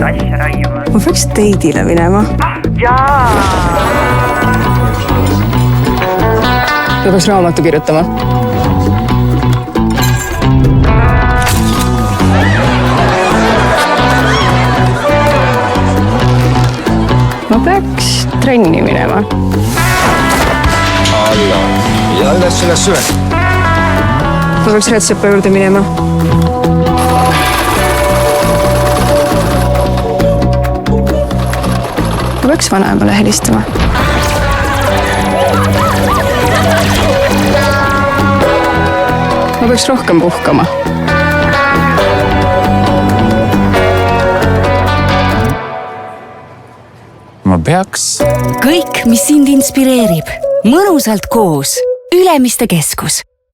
asja raiuma. Ma peaks teidile minema. Jaa! Ma peaks raamatu kirjutama. Ma peaks trenni minema. Alla. Ja üles. Ma peaks rätsepa juurde minema. Ma peaks vanemale helistama. Ma peaks rohkem puhkama. Ma peaks... Kõik, mis sind inspireerib. Mõnusalt koos. Ülemiste Keskus.